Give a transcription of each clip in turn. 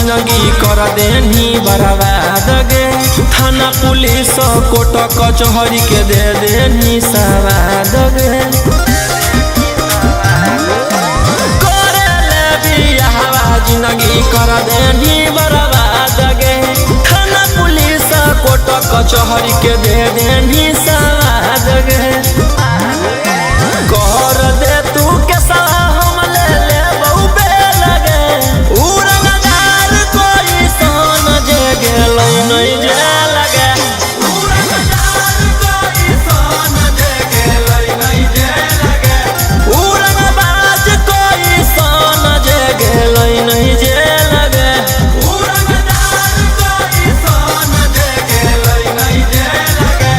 जिंदगी कर देनी बर्बाद गे। थाना पुलिस कोर्ट कचहरी के दे देनी सवाद गे। करे बियाहवा जिंदगी कर देनी बर्बाद गे। थाना पुलिस कोर्ट कचहरी के दे देनी सवाद गे। कर दे तू के हम ले ले बहु बे लगे। उड़नदार कोई सोन जे गेल नहीं जे लगे। उड़नदार कोई सोन जे गेल नहीं जे लगे। उड़नबाज कोई सोन जे गेल नहीं जे लगे। उड़नदार कोई सोन जे गेल नहीं जे लगे।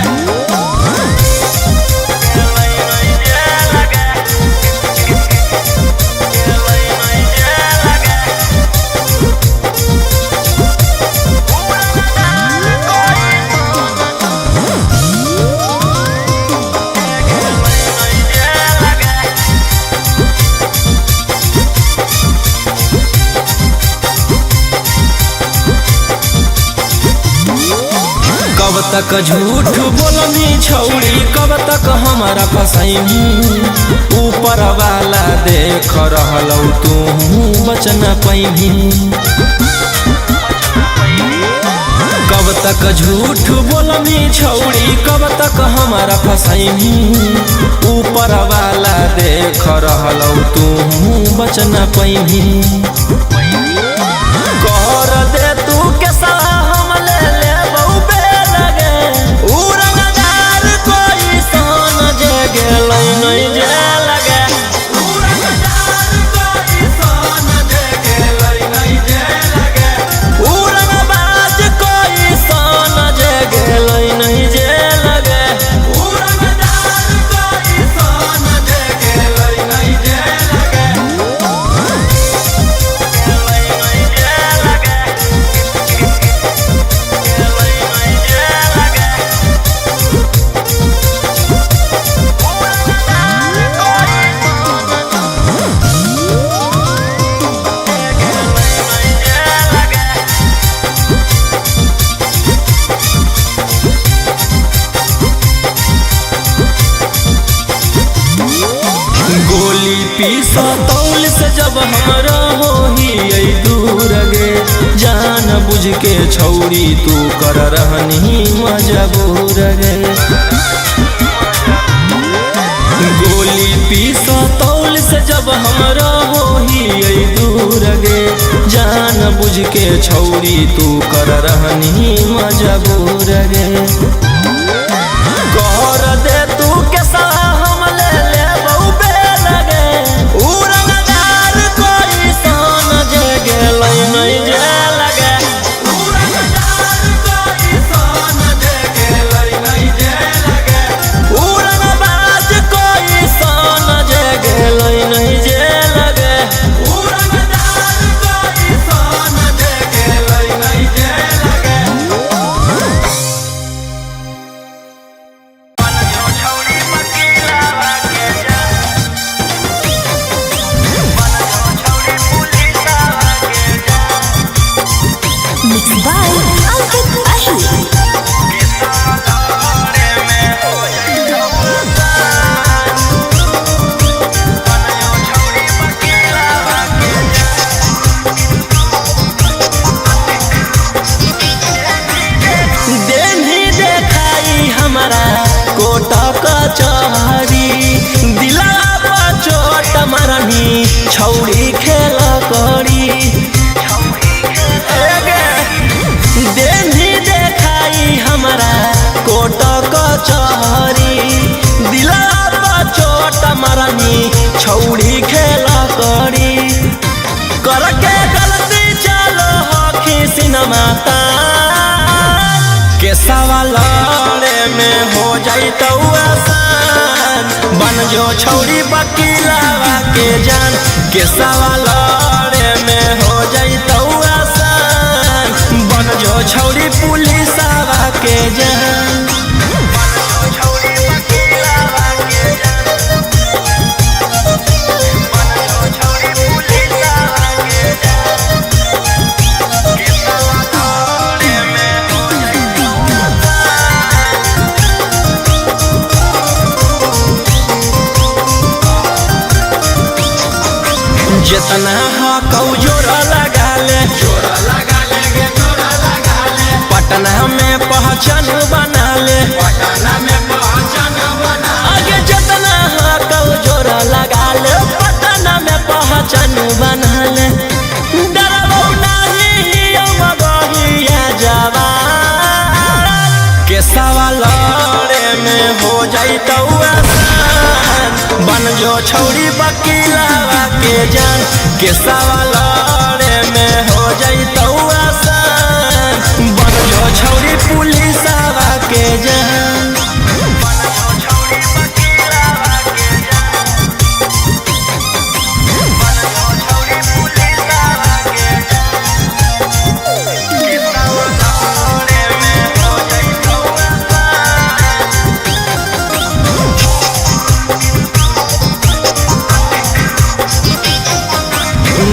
कब तक झूठ बोलनी छौड़ी, कब तक हमारा फसैनी। ऊपर वाला देख रहलौ तू बच न पैनी। कब तक झूठ बोलनी छौड़ी, कब तक हमारा फसैनी। ऊपर वाला देख रहलौ तू बच न पैनी। कर दे तू के हम ले ले बहु बे लगे। उड़नदार कोई सोन जे गेल नहीं जे लगे। उड़नदार कोई सोन जे गेल नहीं जे लगे। उड़नबाज कोई सोन जे गेल नहीं जे लगे। उड़नदार कोई सोन जे गेल नहीं जे लगे। गोली पीसा तौल से जब हमरा होही दूर गे। जान बुझ के छौड़ी तू कर रहनी मजबूर गे। गोली पीसा तौल से जब हमरा होही दूर गे। जान बुझ के छौड़ी तू कर रहनी मजबूर गे। कर दे तू के हम ले ले बहु बे लगे। उड़नदार कोई सोन जे गेल नहीं जे लगे। उड़नदार कोई सोन जे गेल नहीं जे लगे। उड़नबाज कोई सोन जे गेल नहीं जे लगे। उड़नदार कोई सोन जे गेल नहीं जे लगे। Mixed by Alvin Ahir. देनी देखाई हमारा कोट कचहरी। दिला पर चोट मारनी छौड़ी खेल करी। देनी देखाई हमारा कोट कचहरी। दिला पर चोट मारनी छौड़ी खेल करी। करके गलती चलो हखी सिनेमा के सवाल में हो जाई तो आसान। बन जो छौड़ी वकीलवा के जान के सवाल में हो जाई तो आसान। बन जो छौड़ी पुलिसवा के जान। जितना हकौ जोरा लगा ले पटना में पहचान बना ले आगे जितना हकौ जोरा लगा ले पटना में पहचान बना ले डरबो नहीं मगहिया जवान के सवाल में हो जाइतौ आसान बन जो छौरी वकीलवा के जान के सवाल में हो जाइतौ आसान बन जो छौरी पुलिसवा के जान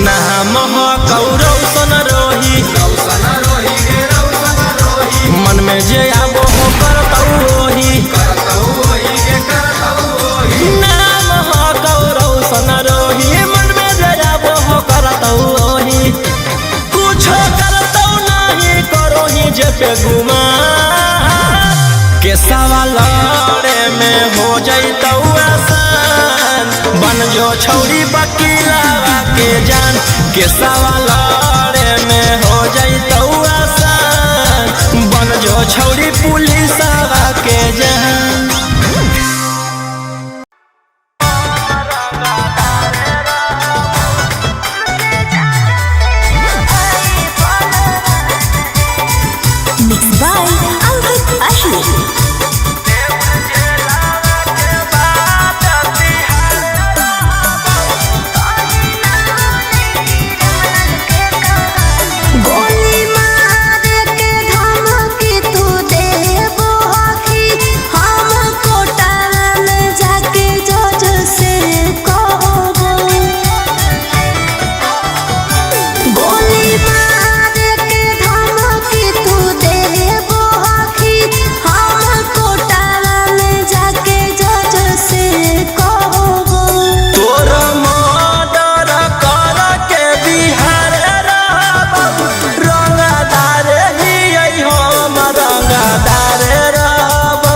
नाम कौरव सन रोही मन में जे आबो हो करतौ ओही नाम कौरव सन रोही मन में जे आबो हो करतौ ओही कुछो करतौ नहीं करोही जे पे गुमा के सवाल में हो जाइतौ आसान बन जो छौरी वकीलवा के जान के सवाल में हो जाइतौ आसान बन जो छौरी पुलिसवा के जान Mixed by Albert Ahmed. गोली मार के धमकी तू देबो हकी हम कोटा में जाके जज से कहबो गोली मार के धमकी तू देबो हकी हम कोटा में जाके जज से कहबो तोर मर्डर कर के बिहार रहबौ रंगदार ही हम रंगदार रहबौ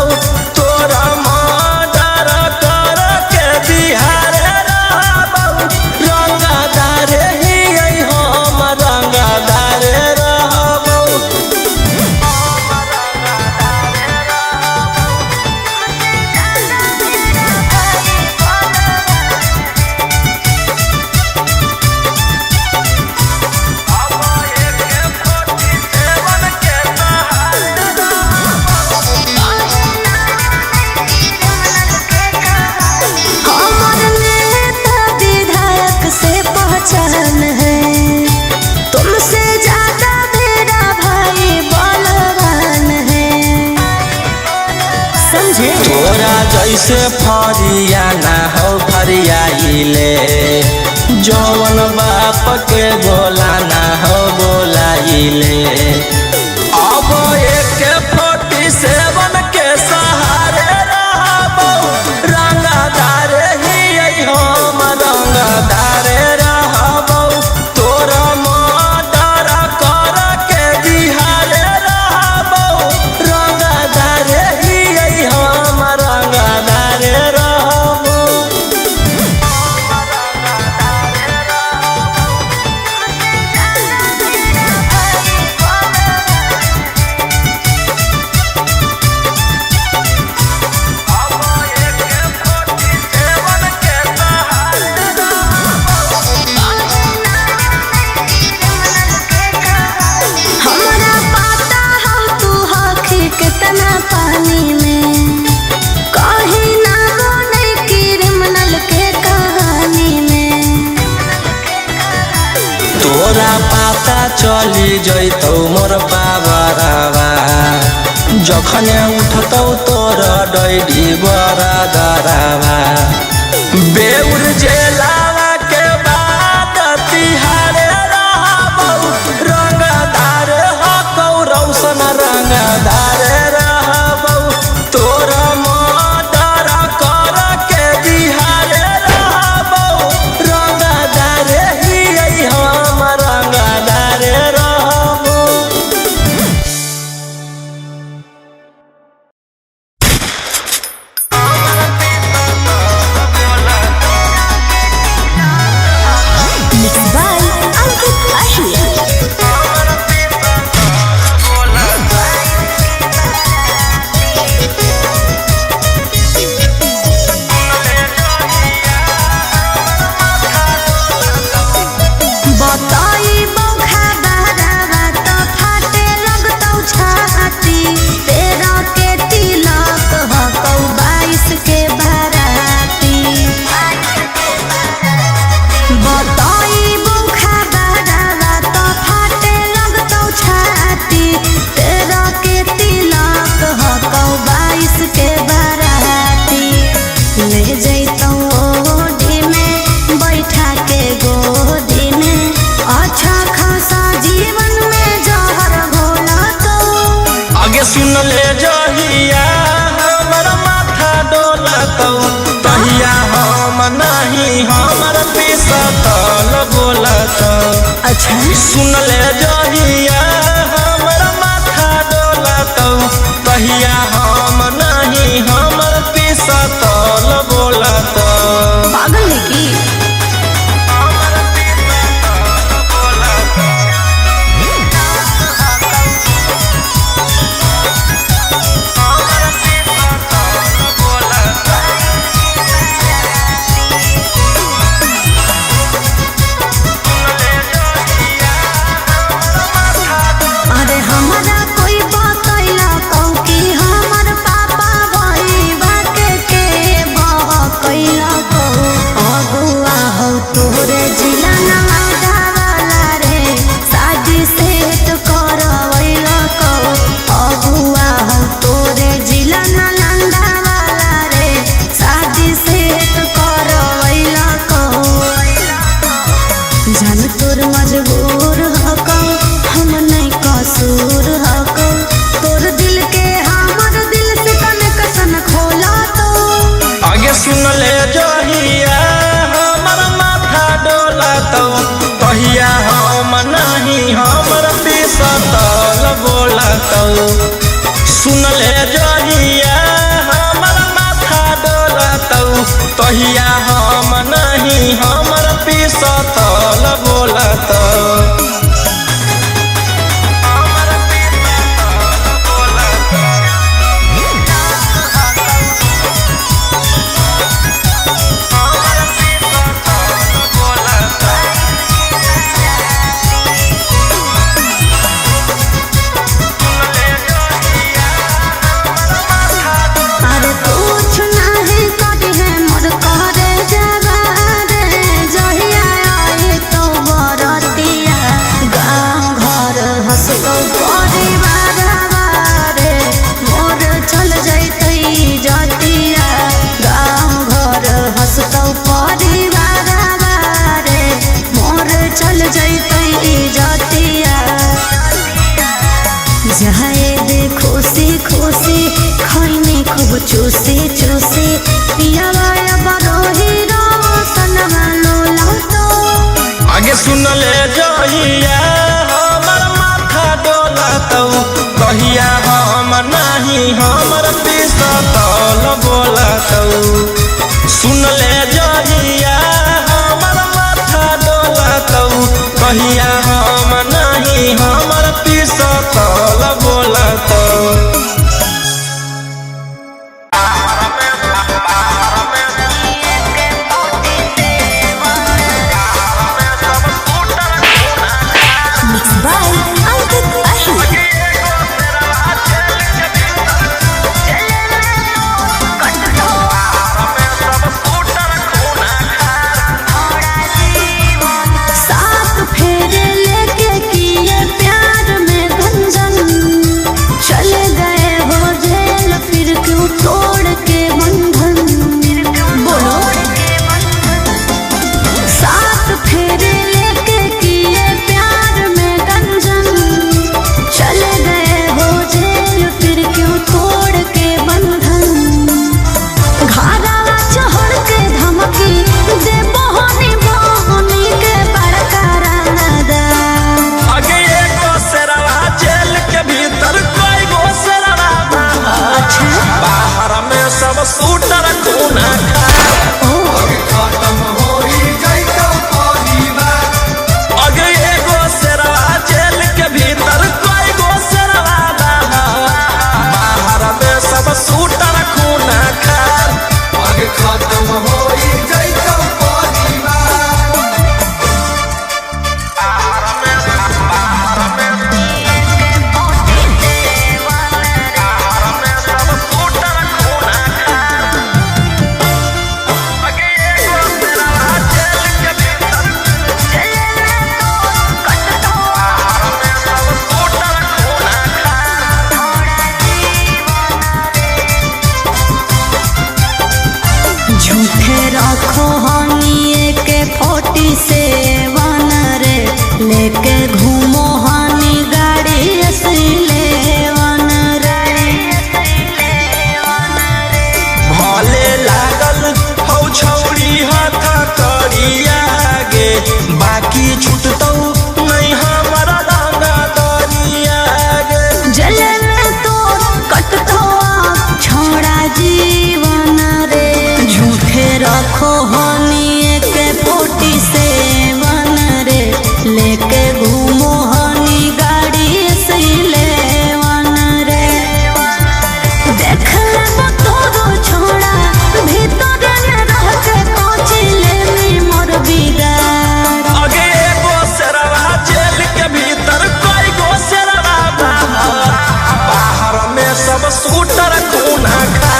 तोर मर्डर कर के बिहार रहबौ रंगदार ही हम रंगदार रहबौ हमर नेता विधायक से पहचान है तुमसे ज्यादा मेरा भाई बलवान है समझे तोरा जैसे फरिया ना हो फरियाइले जौन बाप के बोला ना हो बोलाइले अब AK-47 के सहारे रहबौ रंगदार ही हम रंगदार रहबौ तोरा मर्डर कर के बिहार रहबौ रंगदार ही हम रंगदार रहबौ हमरा पता हो तू हकी कितना पानी में कहीं ना बने क्रिमिनल के कहानी में तोरा पता चली जइतौ मोर बाबरवा जखन उठतौ तोर डैडी बरदरवा बेउर जेलावा के बाद तिहार रहबौ रंगदार हकौ रौशन रंगदार रहबौ तोरा मर्डर कर के बिहार रहबौ रंगदार अच्छा सुन ले जहिया हमर माथा डोलत कहिया हम नहीं हमर पिसतल बोलत। पागल है की मजबूर हको हम नहीं कसूर हको तोर दिल के हमर दिल से कनेक्शन खोला तो आगे सुन ले जहिया हमर माथा डोलत कहिया हम नहीं हमर पिसतल बोलत। सुन ले जहिया हमर माथा डोलत कहिया हम नहीं हमर पिसतल बोलत। खुशी खुशी खैनी खूब चूसी चूसी पिया बरोही रोशन लोला तो आगे सुन ले जहिया हमर माथा डोलत कहिया हम नहीं हमर पिसतल बोलत। सुन ले जहिया हमर माथा डोलत कहिया हम नहीं हमर पिसतल बोलत। फेरे लेके घूमो हनी गाड़ी से लेवन रे। देख ले तोरो छोड़ा भीतर रह के पहुँची ले मोर बिगाड़। आगे एगो शेरवा जेल के भीतर कोई गो शेरवा बाहर में सब शूटर खूना खा।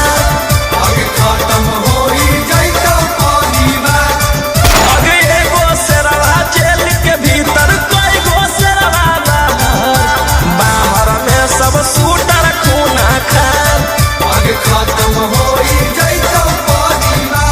आगे खत्म होई जाइतो परिवार। आगे एगो शेरवा जेल के भीतर कोई गो शेरवा बाहर में सब शूटर खूना खा। आगे खत्म होई जाइतो परिवार।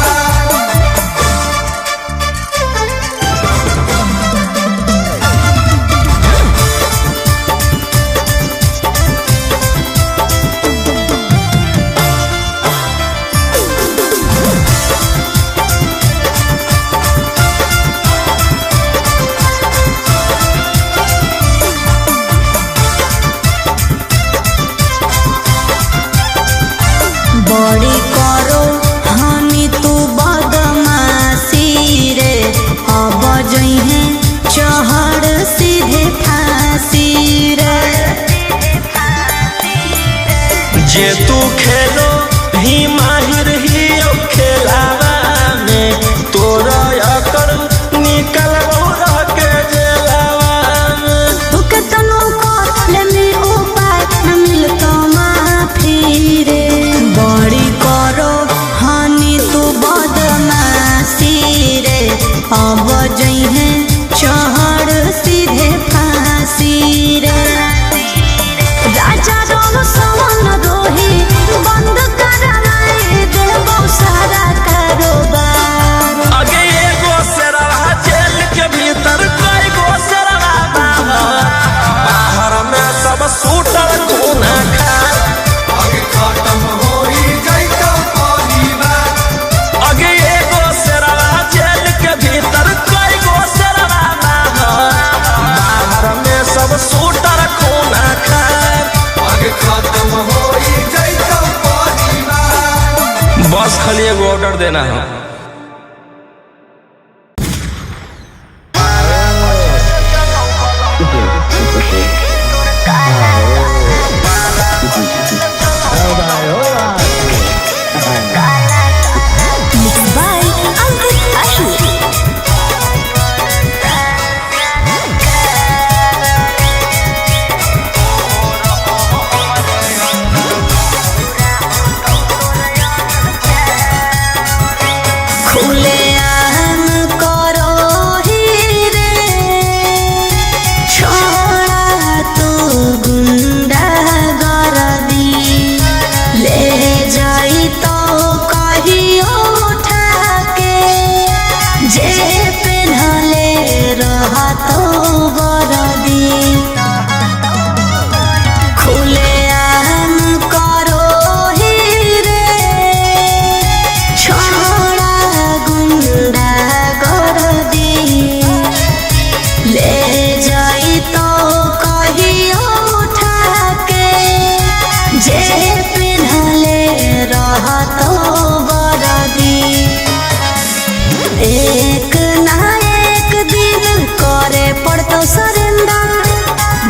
बड़ी करो हनी तू बदमाशी रे। अब जइहे चढ़ सीधे फांसी रे। जे तू खेलो ही माहिर ही खेलावा में तोरा अकड़ निकल रह के जेलावा में। तू के तनो ले में उपाय न मिलतो माफी रे। बड़ी करो हनी तू बदमाशी रे। अब जइहे चढ़ सीधे फांसी रे। राजा रोम सवन रोही बंद कराए देबो सारा कारोबार। आगे एगो शेरवा जेल के भीतर कोई गो शेरवा बाहर में सब शूटर खूना खा। आगे खत्म होई जाइतो परिवार। आगे एगो शेरवा जेल के भीतर कोई गो शेरवा बाहर में सब शूटर खूना खा। आगे खत्म होई जाइतो परिवार। बस खाली एगो ऑर्डर देना है। खुले आम करो ही रे। छोड़ा तू गुंडा गर्दी ले जाई तो कहियो उठा के। जे पेन्हले रहा तो वर्दी। खुले आम करो ही रे। छोड़ा गुंडा गर्दी ले जाई तो कहियो उठा के। जे पेन्हले रहा तो वर्दी। एक ना एक दिन करे पड़तो सरेंडर।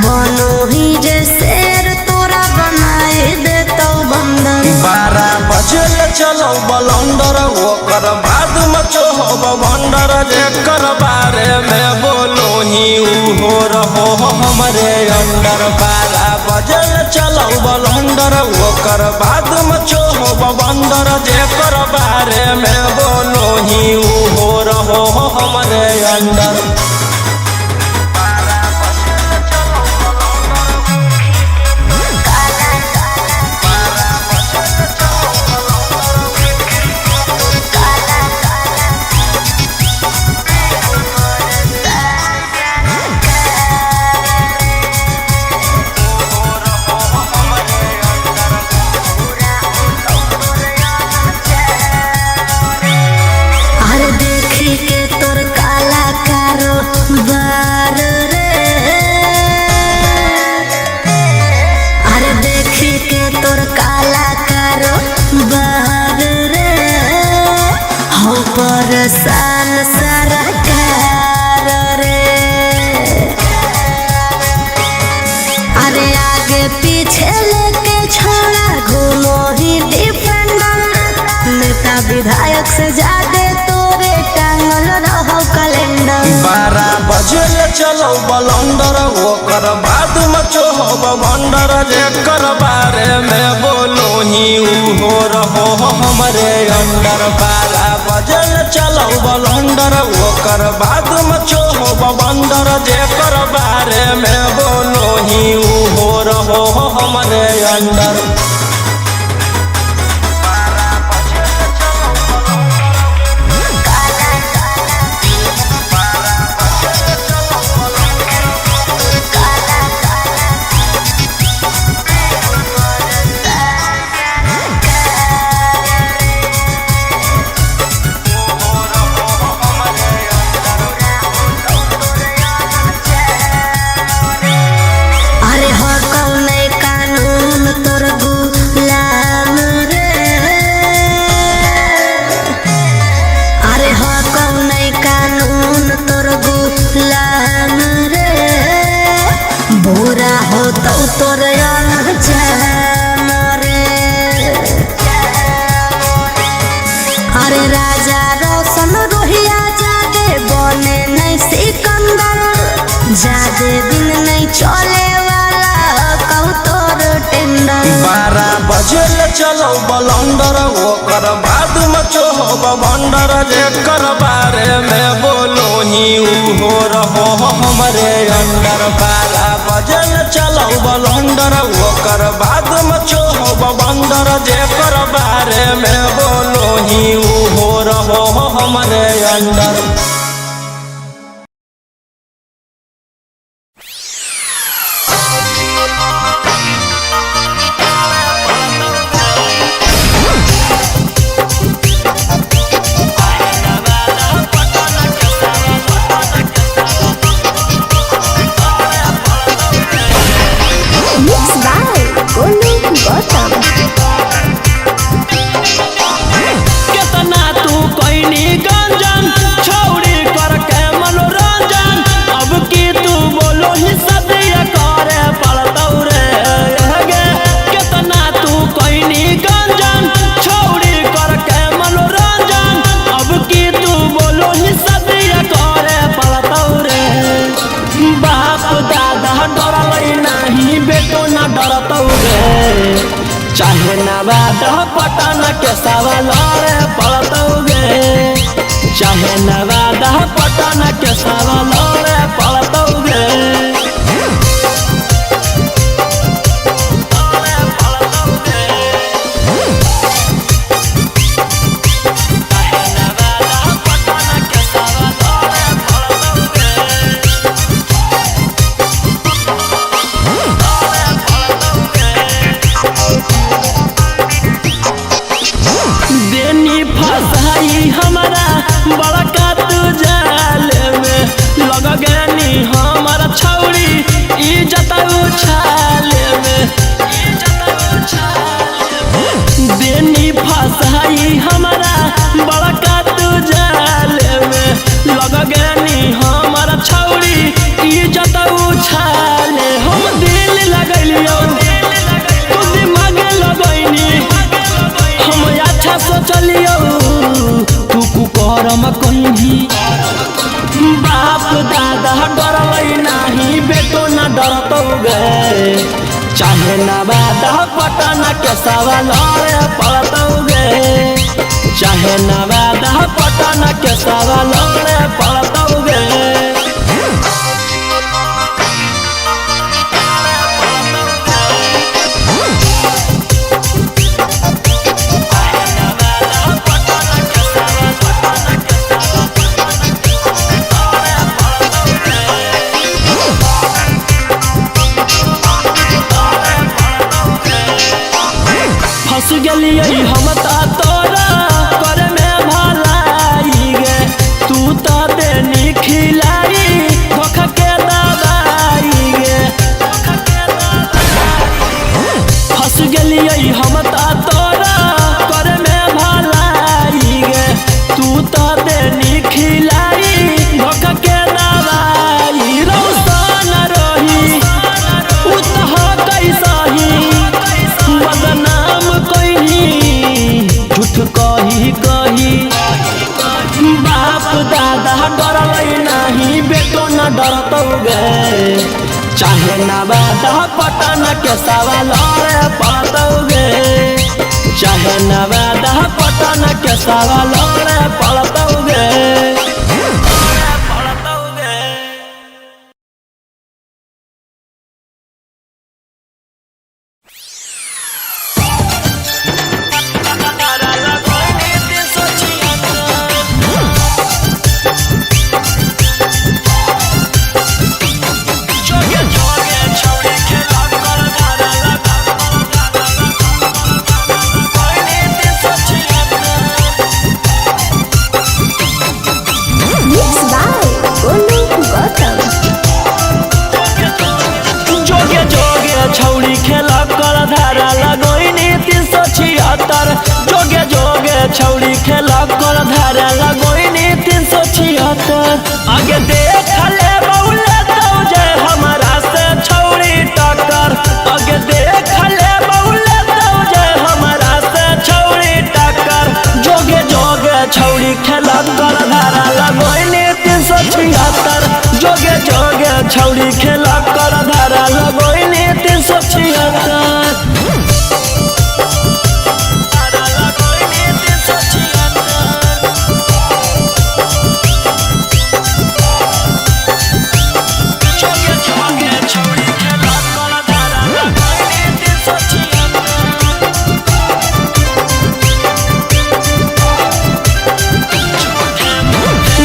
बनो ही जे शेर तोरा बनाए देतो बंदर। 12 बजल चलो बलंडर ओकर बाद मचो हो भंडर। जेकर बारे में बोलो ही उहो रहो हमरे अंडर। 12 बजल चलो बलंडर ओकर बाद मचो हो बंदर। जेकर बारे में बोलो ही उहो रहो हमरे अंडर। अरे देखी के तोर काला कारो पीछे लेके छोड़ा घूमो ही डिफेंडर। नेता विधायक से ज्यादा तोरे टांगल रहो कैलेंडर। 12 बजे चलो बलंदर ओकर बाद मचो हो बंदर जेकर बारे में बोलो ही हो रहो हमरे अंदर। 12 बजे चलो बलंदर ओकर बाद मचो हो बंदर जेकर बारे में बोलो ही हो रहो हमरे अंदर। अरे राजा रोशन रोहिया जादे बने नहीं सिकंदर। जादे दिन नहीं चले वाला कहू तोर टेंडर। 12 बजे चलो बलंदर ओकर बाद मचो हो बंदर जेकर बारे में बोलो ही हो रहो हमरे अंदर। 12 बजे चलो बलंदर ओकर बाद मचो हो बंदर जेकर बारे में बोलो ही हो रहो हमरे अंदर। केतना तू कोइनी गंजन छौड़ी करके मनोरंजन। अब की तू बोलो ही सदिया करे पड़तौ रे गे। केतना तू कोइनी गंजन छौड़ी करके मनोरंजन। अब की तू बोलो ही सदिया करे पड़तौ रे। बाप दादा डरलै नाही बेटो ना डरतौ रे। चाहे नवाद पटन के सवाल पड़तौ गे। चाहे नवाद पटन के सवाल पड़तौ गे। देनी फसाई हमारा बड़का तू जाल में लग गनी हमारा छौड़ी इज्जत उछाल में। देनी फसाई हमारा बड़का तू जाल में लग गनी हमारा छौड़ी इज्जत उछाल। हम दिल लगलियो तू दिमाग लगैनी हम अच्छा सोचलियो तू कुकरम कहीं। बाप दादा डरलै नाही बेटो ना डरतौ गे। चाहे नवाद पटन के सवाल पड़तौ गे। चाहे नवाद पटन के सवाल पड़तौ गे। फंस गेलियै हम तोरा करे में भलाई गे। तू तो देनी खिलाई धोखा के दवाई गे। फंस गेलियै हम तोरा करे में भलाई गे। तू तो देनी खिलाई धोखा के दवाई। रौशन रही उ तो कैसही चाहे नवादा पटन के सवाल पड़तौगे, चाहे नवादा पटन के सवाल पड़तौगे। छौड़ी खेला कर धारा लगोइनी 376, जोगे जोगे छौड़ी खेला कर धारा लगोइनी 376। आगे देख ले बउले तो जे हमारा से छौड़ी टक्कर, आगे देख ले बउले तो जे हमारा से छौड़ी टक्कर। जोगे जोगे छौड़ी खेला कर धारा लगोइनी 376, जोगे जोगे छौड़ी खेला कर धारा लगोइनी 376।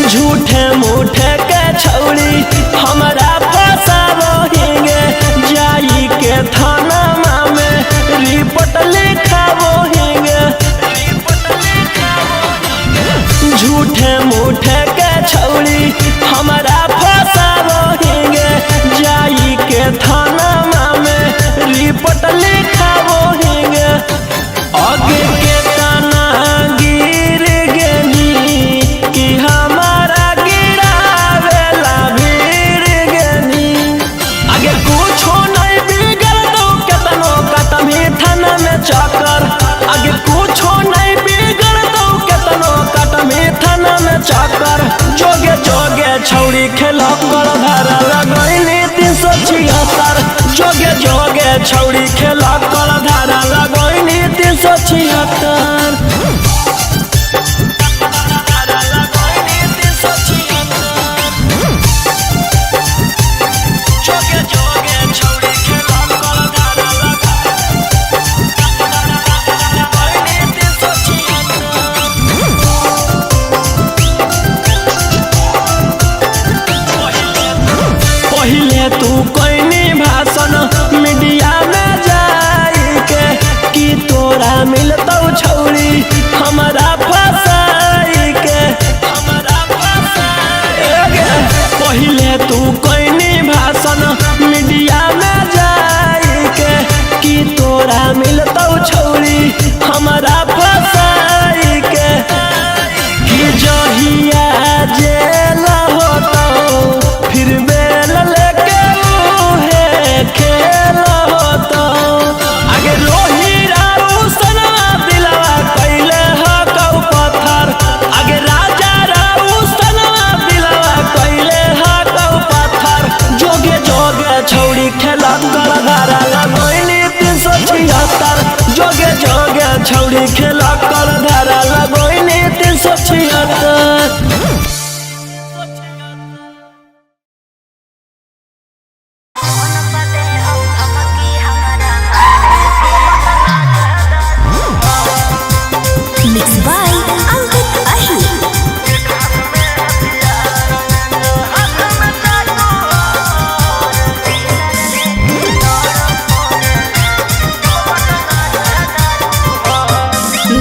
झूठे मूठे के छौड़ी हमारा फसावोहिंगे, जाई के थाना में रिपोर्ट लिखावोहिंगे। झूठे मूठे के छौड़ी हमारा फसावोहिंगे, जाई के थाना में रिपोर्ट लिखावोहिंगे। आगे के तना गिर गेनी कि हमारा गिरावेला भीड़ गेनी। आगे कुछो नहीं बिगड़ दो केतनो कटमी थाना में चक्कर, आगे कुछो नहीं बिगड़ दो केतनो कटमी थाना में चक्कर। जोगे जोगे छौड़ी खेला कर धारा लगोइनी 376, जोगे जोगे छौड़ी खेला कर धारा लगोइनी 376। पहिले तू कोइनी भाषण मीडिया में जाई के कि तोरा मिलतौ छौड़ी हमारा फसाई के। पहिले तू कोइनी भाषण मीडिया में जाई के कि तोरा मिलतौ छौड़ी हमारा फसाई के। कि जहिया जेल होतौ फिर बेल लेके उहे खेल होतौ। आगे रोही राऊ सनवा दिलवा कैले हकौ पत्थर, आगे राजा राऊ सनवा दिलवा कैले हकौ पत्थर। जोगे जोगे छौड़ी खेला कर धारा लगोइनी 376, जोगे जोगे छौड़ी खेला कर धारा लगोइनी 376। Mixed by Ankit Ahi.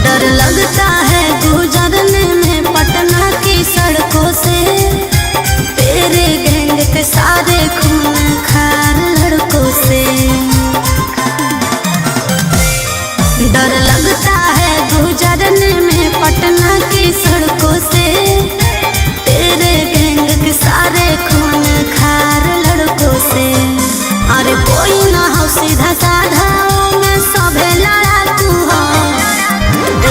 डर लगता है गुजरने में पटना की सड़कों से, तेरे गैंग के सारे खून खार लड़कों से। डर लगता है गुजरने में पटना की सड़कों से, तेरे गैंग के सारे खून खार लड़कों से। अरे कोई ना हो सीधा साधा में सभे लड़ाकू हो।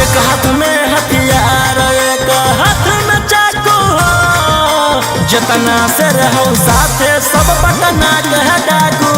एक हाथ में हथियार एक हाथ में चाकू हो, जितना से रहो साथे सब पटना के डाकू।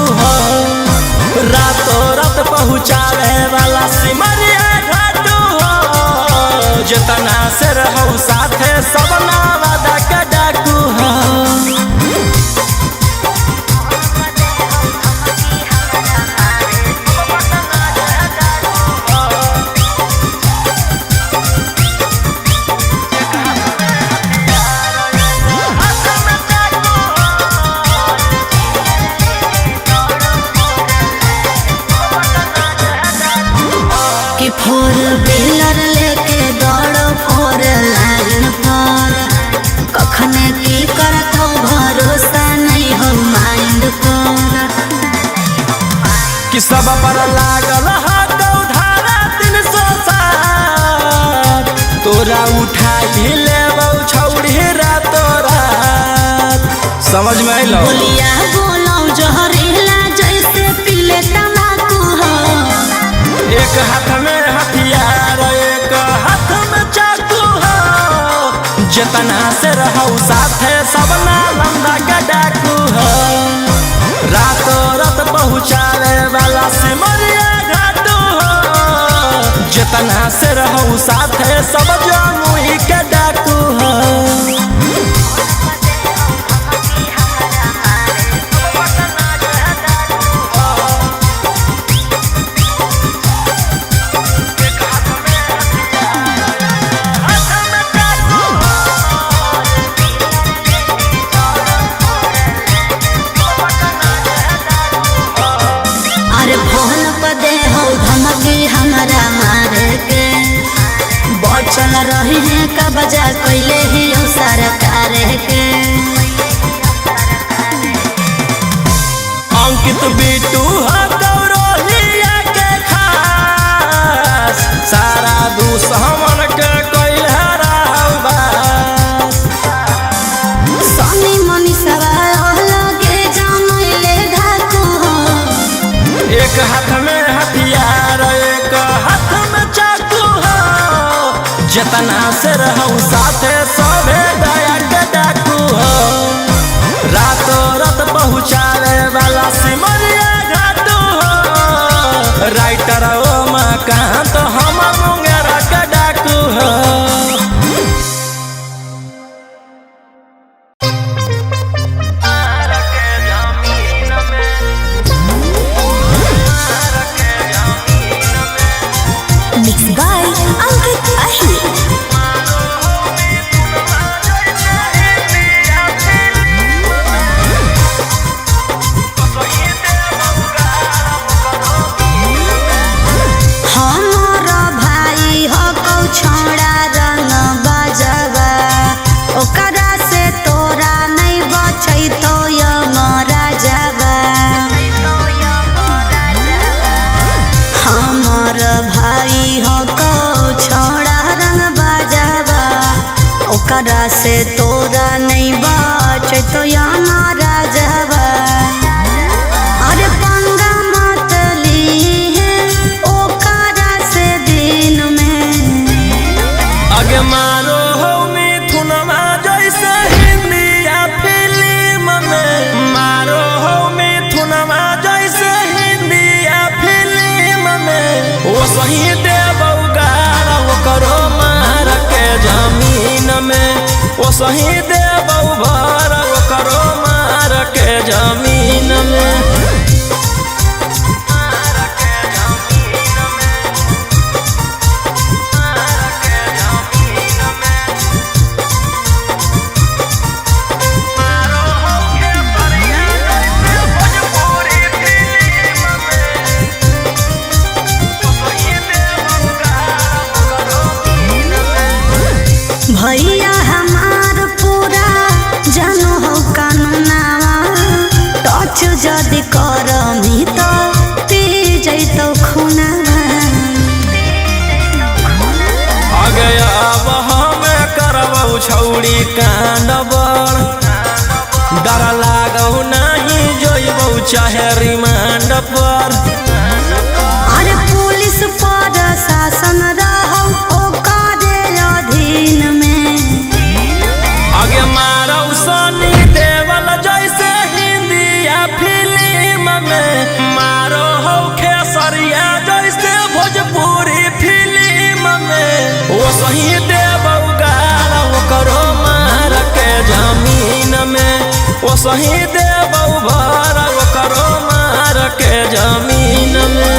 फोर व्हीलर लेके दौड़ो फोर लाइन पर, कखने की करत हो भरोसा नहीं हो माइंड पर। कि सब पर लागल हाथ उधारा 360, तोरा उठाई लेबौ छौड़ी रातो रात। समझ में आइलो? बोलिया बोलो जहरीला जैसे पीले तम्बाकू हो। एक हाथ में हथियार एक हाथ में चाकू हो, जितना से रहू साथे सब नालंदा के डाकू हो। रातों रात पहुँचावे वाला सिमरिया घाटू हो, जितना से रहू साथे सब जमुई के डाकू हो। अरे फोन पर दे हो धमकी हमरा मारे के, बचल रही है का बजा कैले ही सरकार के। अंकित बिटू हो गौरवलिया के खास, सारा दुश्मन के कैल हराबास। सनी मनीषवा लगे जानले धाकू हो। एक हाथ में हथियार एक हाथ में चाकू हो, जितना से रहू साथे सभे दया के डाकू हो। रातों रात पहुँचावे वाला सिमरिया घाटू हो, राइटर ओ मकान तो हम मुंगेरा के डाकू हो। Mixed by Ankit Ahir. हमारा भाई हो कौ छोड़ा रंग बजवा, ओकरा से तोरा नहीं बचै तो यमरा जवा। हमार भाई हो कौ छोड़ा रंग बजवा, ओकरा से तोरा नहीं बचै तो यमरा जवा। अरे पंगा मत लीहे ओकरा से दिन में, आगे मारो हो मिथुनमा जैसे हिंदिया फिल्म में, मारो हो मिथुनमा जैसे हिंदिया फिल्म में। वो सही देबौ गारा वो करो मार के जमीन में, वो सही देबौ भर वो करो मार के जमीन में। भैया हमार पूरा जानो हो कानूनावा, टच जदि करमी तो पी जैतो खुनावा। आगे अब हमें करबौ छौड़ी कांड बड़, डर लागौ नहीं जोइबौ चाहे रिमांड पर। अरे पुलिस पर शासन रहौ ओकरे अधीन में, आगे मारौ सनी देवल जैसे हिंदिया फिल्म में, मारो हो खेसरिया जैसे भोजपुरी फिल्म में। वो सही देबौ गारा वो करो मार के जमीन में, वो सही देबौ भर वो करो मार के जमीन में।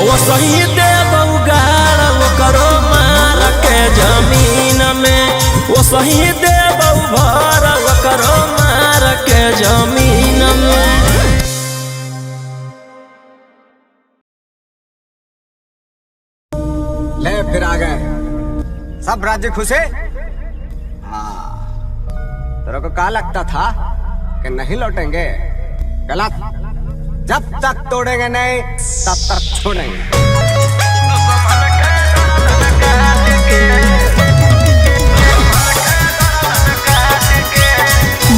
वो सही देव उगाड़ करो मार के जमीन में, वो सही देव भर करो मार के जमीन में। ले फिर आ गए सब राज्य खुश है। हाँ, तेरे को क्या लगता था कि नहीं लौटेंगे? गलत। जब तक तोड़ेंगे नहीं तब तक छोड़ेंगे।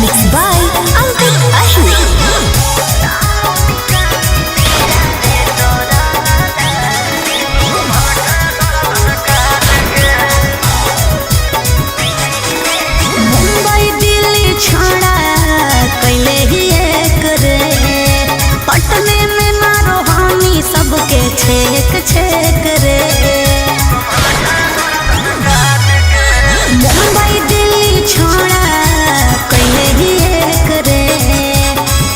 Mixed by Ankit Ashmi. Mumbai Delhi छोड़ा कैले ही एक रे, पटने में मारो हामी सबके छेक छेक रे। मुंबई दिल्ली छोड़ा कैले ही एक रे,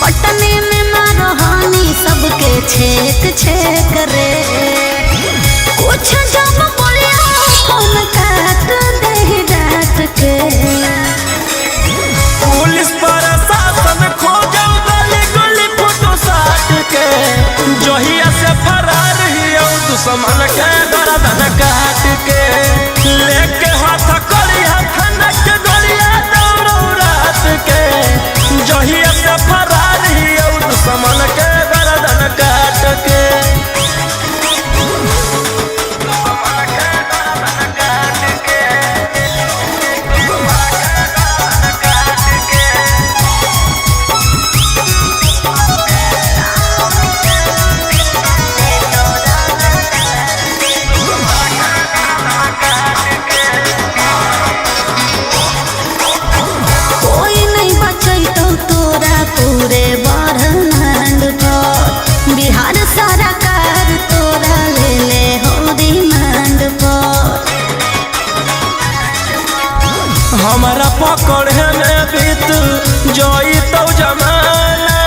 पटने में मारो हामी सबके छेक छेक रे। कुछ जब बोलिया फोन काट दे डांट के, पुलिस प्रशासन खोजो गली गली फोटो साट के, जहिया से फरार हियो दुश्मन के गर्दन काट के, लेके हाथ करिया खनक गलिया दौड़ो रात के, जहिया से फरार हियो दुश्मन के गर्दन काट के। कोई नहीं बचैतो तोरा पूरे ब्रह्मांड पर, बिहार सरकार तोरा ले ले हो रिमांड पर। हमारा पकड़े में बीत जोई तो जमाना,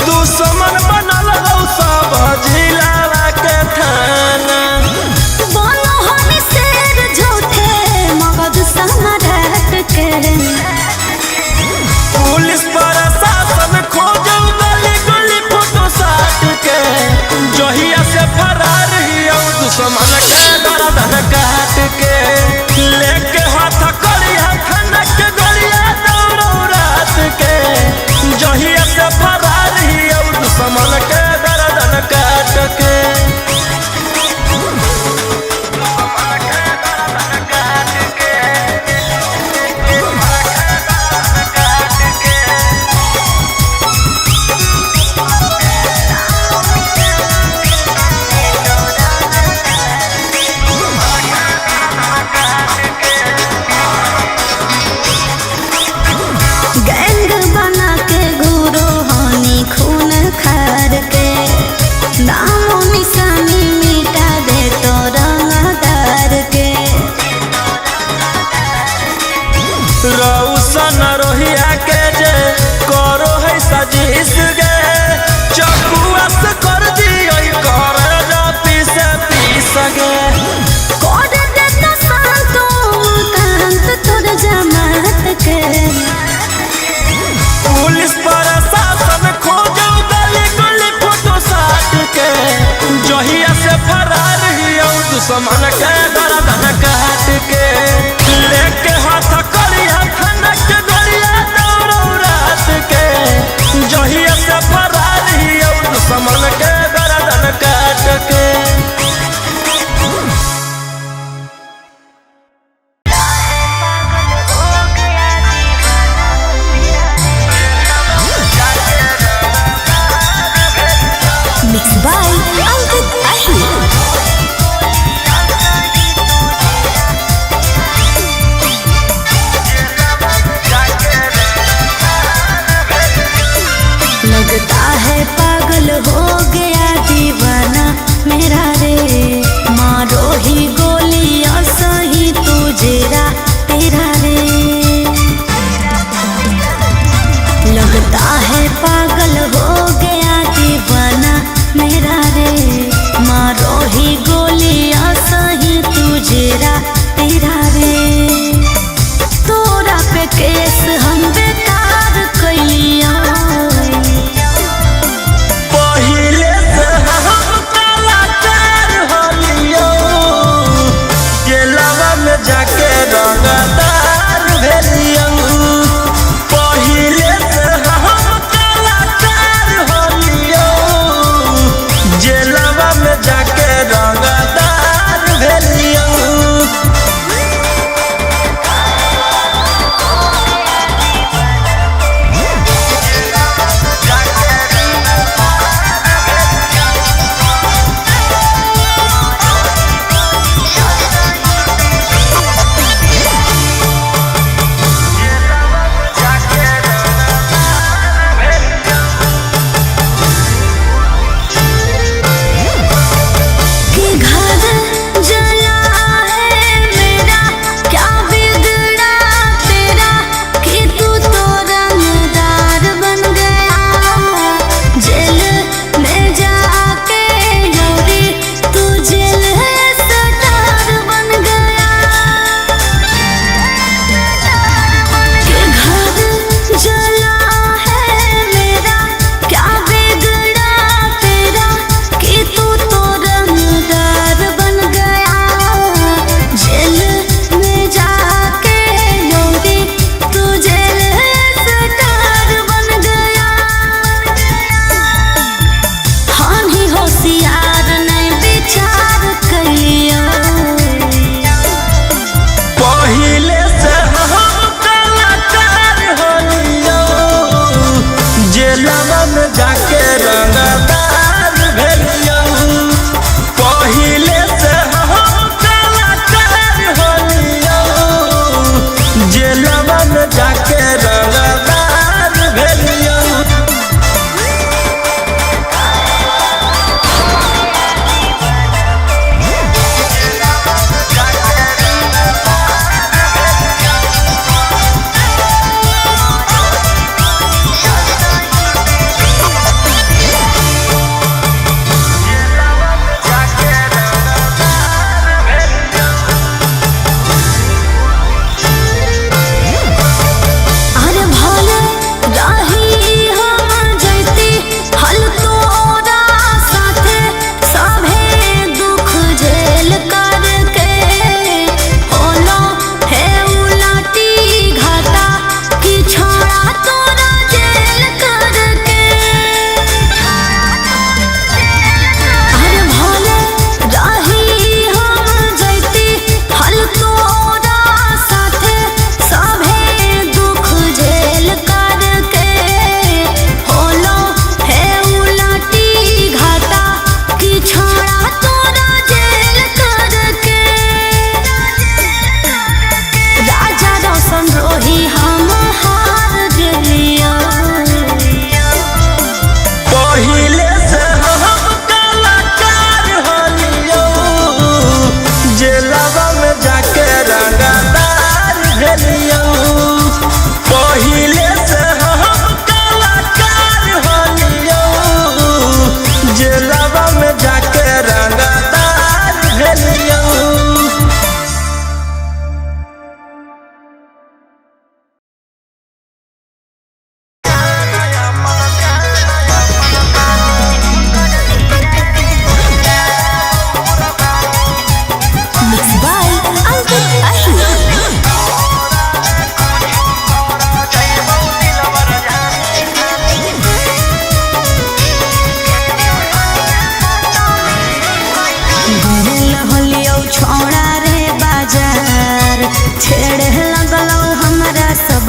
दुश्मन बनल हो सब जिला के थाना। बोलो हम शेर झूठे मगध सम्राट के, पुलिस प्रशासन खोजो गली गली फोटो साट के, जहिया से फरार हियो दुश्मन के गर्दन काट के, लेके हाथ करिया खनक गलिया दौड़ो रात के, जहिया से फरार हियो दुश्मन के गर्दन काट के। गैंग बना के गुरु हानि खून खार के, नामो निशानी मिटा दे तो रंगदार के। रौशन रोहिया के जे करो है सजीस गे, चकुआ से कर दियो कर जा पीस पीस गे। कोड दे तो शांतो कांत तोर जमात के, पुलिस प्रशासन खोजो गली गली फोटो साट के, जहिया से फरार हियो दुश्मन के गर्दन काट के, लेके हाथ करिया खनक गलिया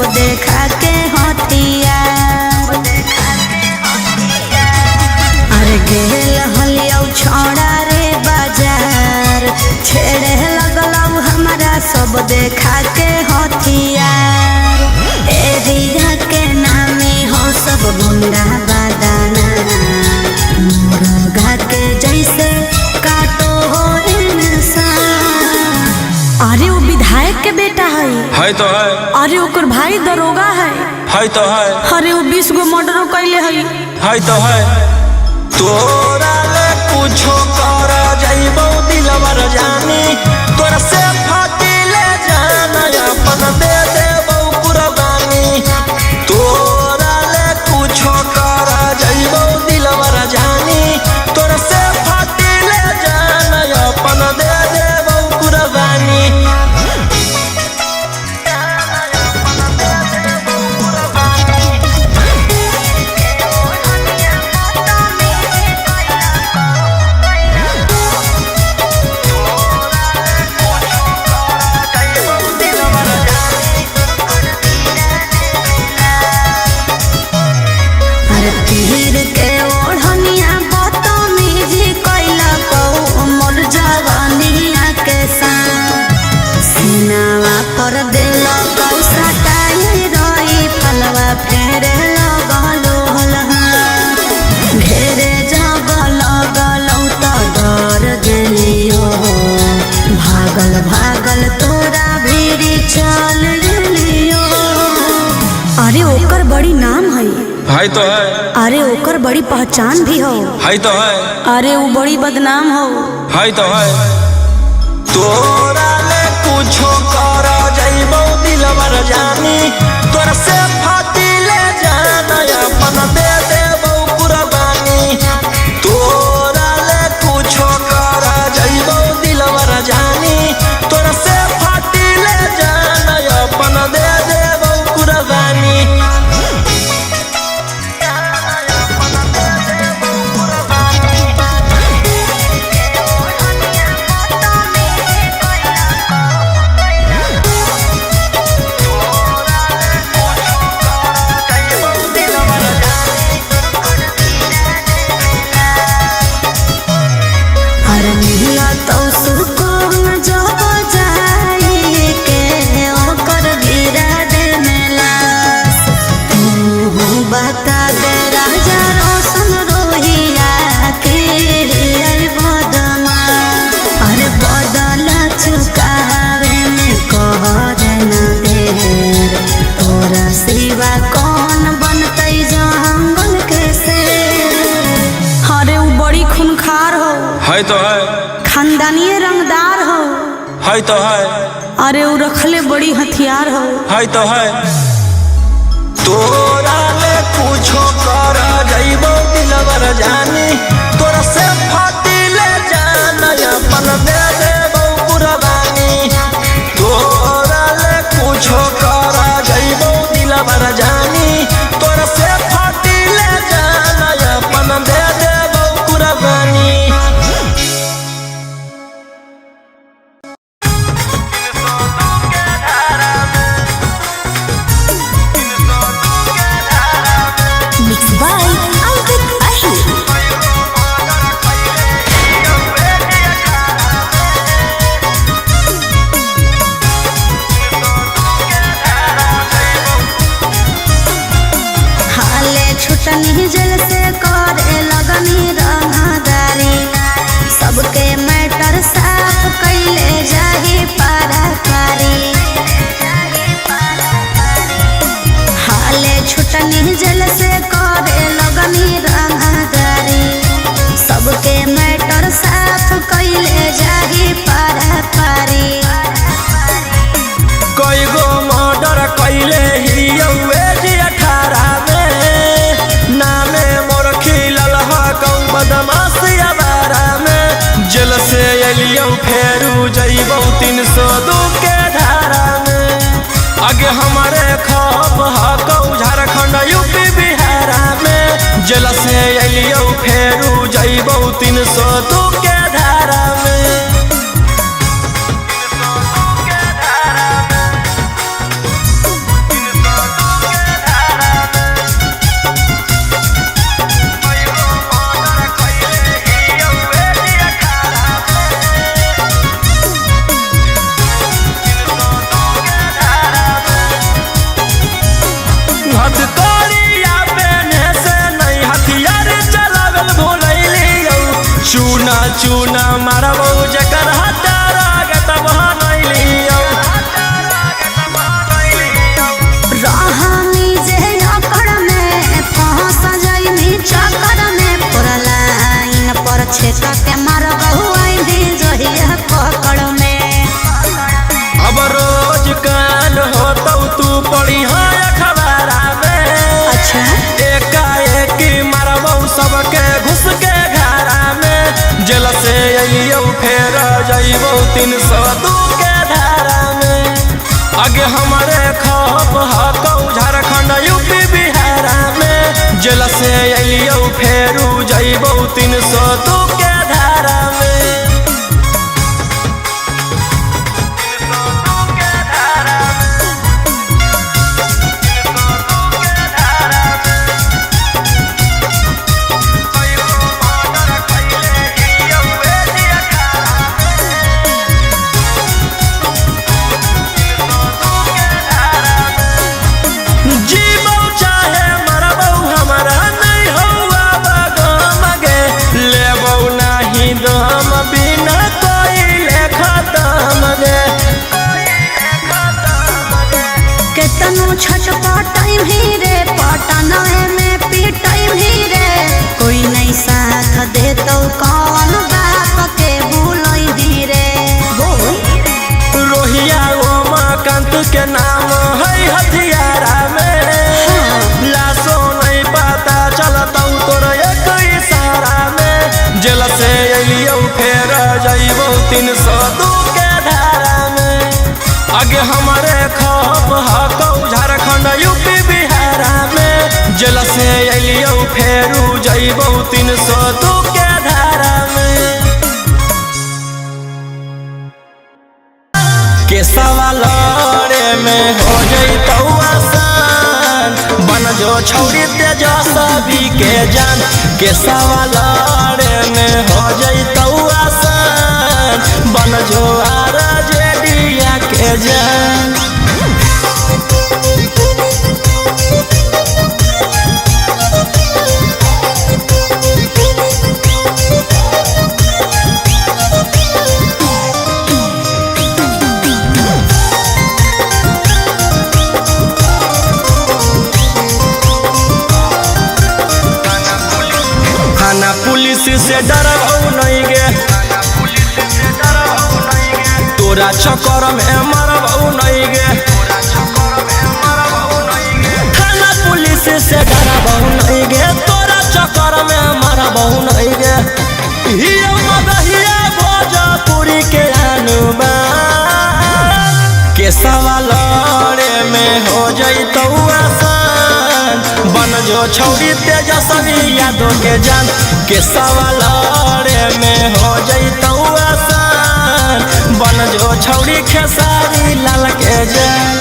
सब देखा के हथियार। अरे गेल हलियौ छोड़ा रे बाजार, छेड़े लगलौ हमारा सब देखा के हथियार। एरिया के नामे हो सब गुंडा बादाना, मुर्गा के जैसे काटो हो इंसान। अरे वो विधायक के बेटा है तो है। अरे ओकर भाई दरोगा है तो है। अरे वो 20 गो मर्डर कैले है तो है। तोरा ले कुछो कर जाइबो दिलवर जानी, तोरा से फाटी ले जाना अपन दे देबो कुर्बानी। तोरा ले कुछो कर जाइबो दिलवर जानी, तोरा से फाटी ले जाना अपन दे देबो कुर्बानी। तीर के ओढ़निया बदतमीजी कैला कौ मोर जवानिया के साथ। सीनावा पर दिल कौ सटाई रही फलवा फेरे लगलो हलहा। घेरे जब लगलौ त डर गेलियो, भागल भागल तोरा भीरी चल गेलियो। अरे ओकर बड़ी नाम है तो है। अरे ओकर बड़ी पहचान भी हो तो है। अरे वो बड़ी बदनाम हो तो है। तोरा ले कुछो कर जाइबो दिलवर जानी, तोरा से फाटी ले जाना अपन दे देबो कुर्बानी। तोरा ले कुछो कर जाइबो दिलवर जानी, तोरा से फाटी ले जाना अपन दे देबो कुर्बानी। तो है। खानदानीय रंगदार हो तो है। अरे वो रखले बड़ी हथियार हो तो है। तोरा ले कुछो कर जाइबो दिलवर जानी, तोरा से फाटी ले जाना अपन दे देबो कुर्बानी। तोरा ले कुछो कर जाइबो दिलवर जानी, तोरा से फाटी ले जाना अपन दे देबो कुर्बानी। छुटनी जल से करे लगनी रंगदारी, सबके मैटर साफ कैले जाही पारा पारी। हाले छुटनी जल से करे लगनी रंगदारी, सबके मैटर साफ कैले जाही पारा पारी। कई गो मर्डर कैले ही 18 में, नामे मोर खिलल हकौ बदमाशिया बारा में। जेल से एलियौ फेरू जइबौ 302 के धारा में। आगे हमारे खप हकौ झारखंड यूपी बिहारा में। जेल से एलियौ फेरू जइबौ 302 के धारा में। चूना मारबो जकर हटारा के तब नैलियो रहनी जे अकड़ में फंस जाइनी चक्कर में पूरा लाइन पर छेक के मारबहु आइनी जहिया पकड़ में। अब रोज काल होतौ तू पड़ी है अखबारा में। अच्छा एकाएक मारबौ सबके घुस के घरा में। जेल से अइयौ फेर जइबौ 302 के धारा में। आगे हमारे खप हकौ झारखंड यूपी बिहारा में। जेल से अइयौ फेरू जइबौ 302 के धारा में। जीबौ चाहे मरबौ हमारा नहीं हौआ बगम गे। लेबौ नहीं दम बिना कोई खत्म गे। केतनो छटपटाई भी रे पटनाए में पिटाई भी रे। कोई नहीं साथ दे तो कौन बाप के भूलई भी रे। रोहिया उमाकांत के नाम है हथियारा में। लाशो नहीं पता चलतौ तोर एक इशारा में। जेल से अइयौ फेर जइबौ 302 के धारा में। आगे हमारे खप हकौ झारखंड यूपी बिहारा में। जेल से अइयौ फेरू जइबौ 302 के धारा में। केसवा लड़े में हो जइतौ आसान। बन जो छौरी तेजस्वी के जान। केसवा लड़े में हो जइतौ आसान। बन जो RJD के जान। थाना पुलिस से डरबौ नहीं गे। तोरा चक्कर में मरबौ नहीं गे। थाना पुलिस से डरबौ नहीं गे। तोरा चक्कर में मरबौ नहीं गे। हिया मदहिया भोजपुरी के अनुमान। केसवा लड़े में हो जइतौ आसान। बन जो छौरी तेजस्वी यादव के जान। केसवा लड़े में हो जइतौ आसान। बन जो छौरी खेसारी लाल के जान।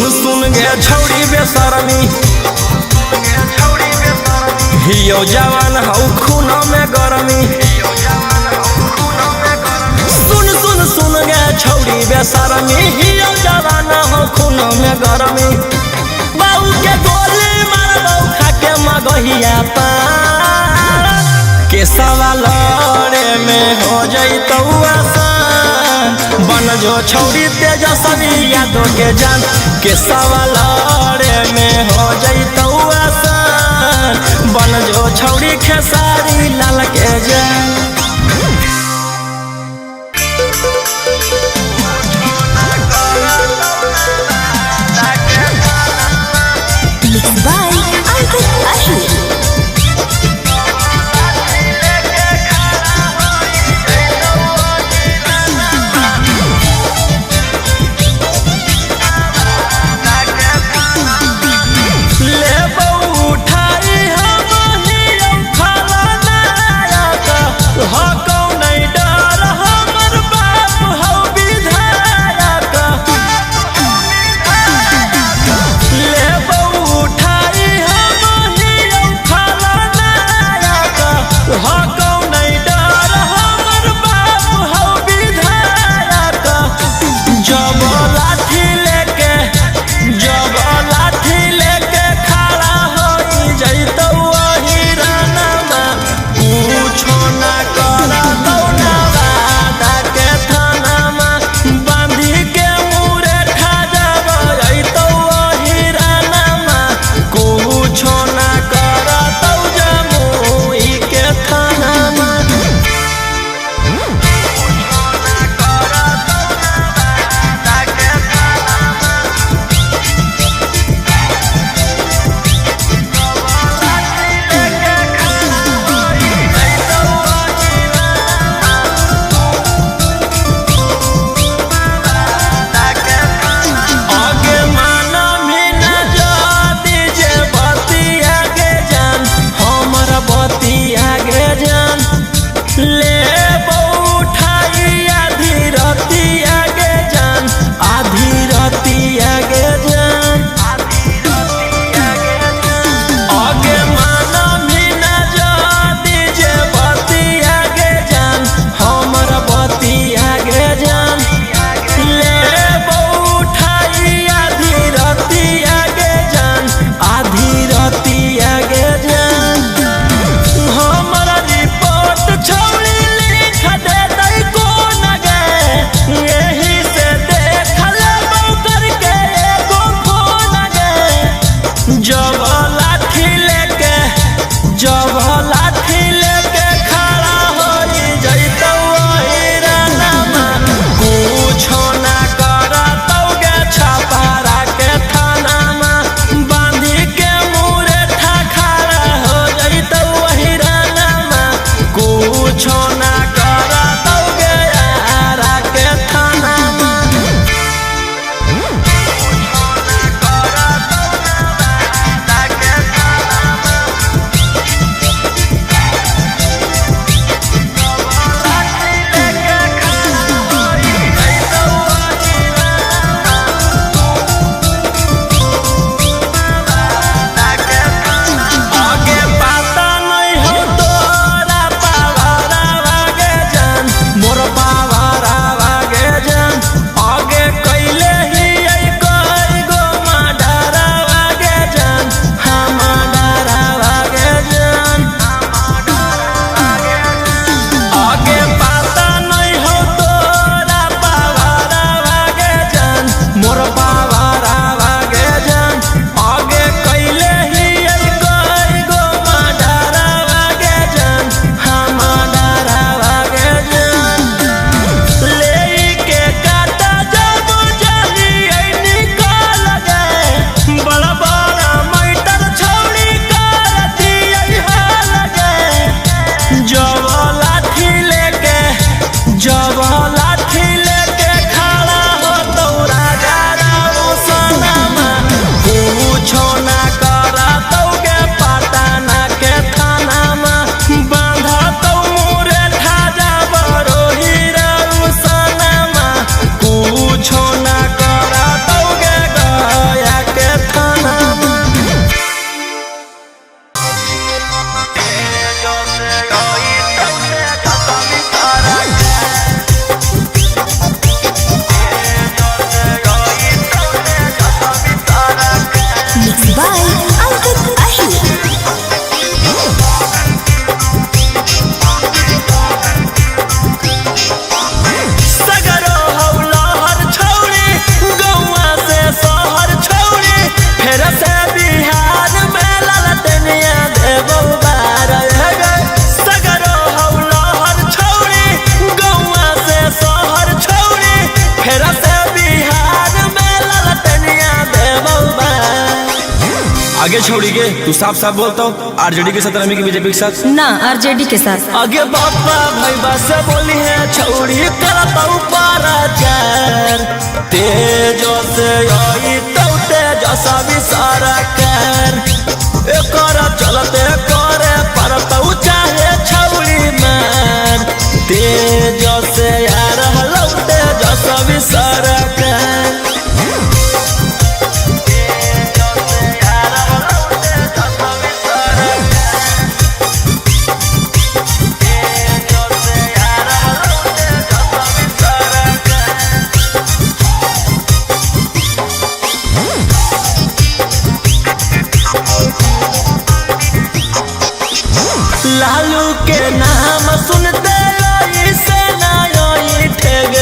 सुन गे छौरी बेशरमी। हियो जवान हौ खून में गरमी। सुन गे छौरी बेशरमी। हियो जवान हौ खून में गरमी। बाऊ के गोली मारबौ खाके मगहिया पार। केसवा लड़े में हो जइतौ आसान। बन जो छौरी तेजस्वी यादव के जान। केसवा लड़े में हो जइतौ आसान। बन जो छौरी खेसारी लाल के जान। Mixed by Uncle Ashley. लेबौ उठाई हम हियो खलनायक पूछो ना करा दोगे यारा के थाना आगे छोड़ी के तू साफ साफ बोलता हूँ आरजेडी के साथ रमी की बीजेपी के साथ ना आरजेडी के साथ। आगे बापा भाई बस बोली है छोड़ी करता हूँ पाराचार तेजो से आई तो तेजो सभी सारा कर कर चलते करे परता हूँ चाहे छोड़ी मार तेजो से यार हलो तेजो सभी सारा कर लालू के नाम सुनते से नई ठेग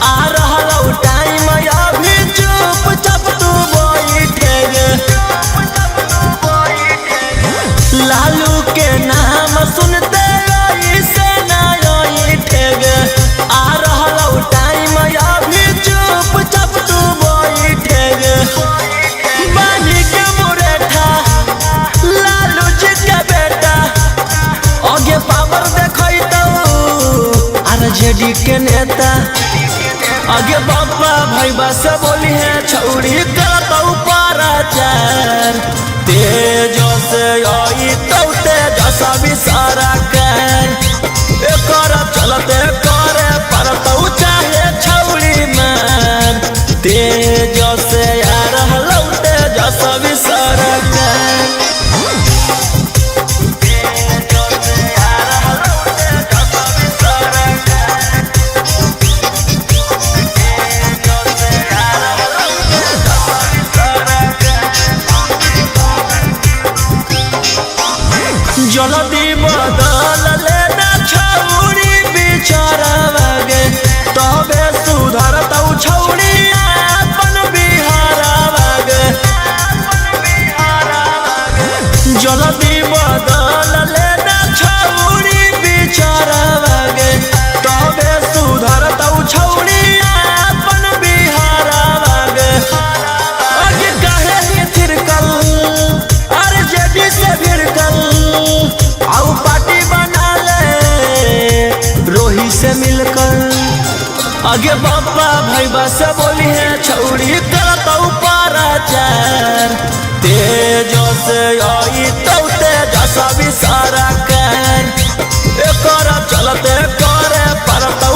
आ रहा टाइम अभी चुपचाप तू बैठेग लालू के नाम सुनते से नई ठेग आ रहा टाइम अभी चुपचाप तू बैठेग बानी के मुरेठा लालू जी के बेटा आगे पावर देखई तो आरजेडी के नेता आगे बापा भाई बस बोली है छौड़ी करता पाराचार तेजो से आई तो तेजो सभी सारा कर कर चलते करे परता चाहे छौड़ी मार तेजो से यार हलो तेजो सभी सारा कर जल्दी बदल लेना आगे बाबा भाई से बोली है छौड़ी करतौ पाराचार तेजो से आई तो तेजसा भी सारा कर एकर चलते करे परतौ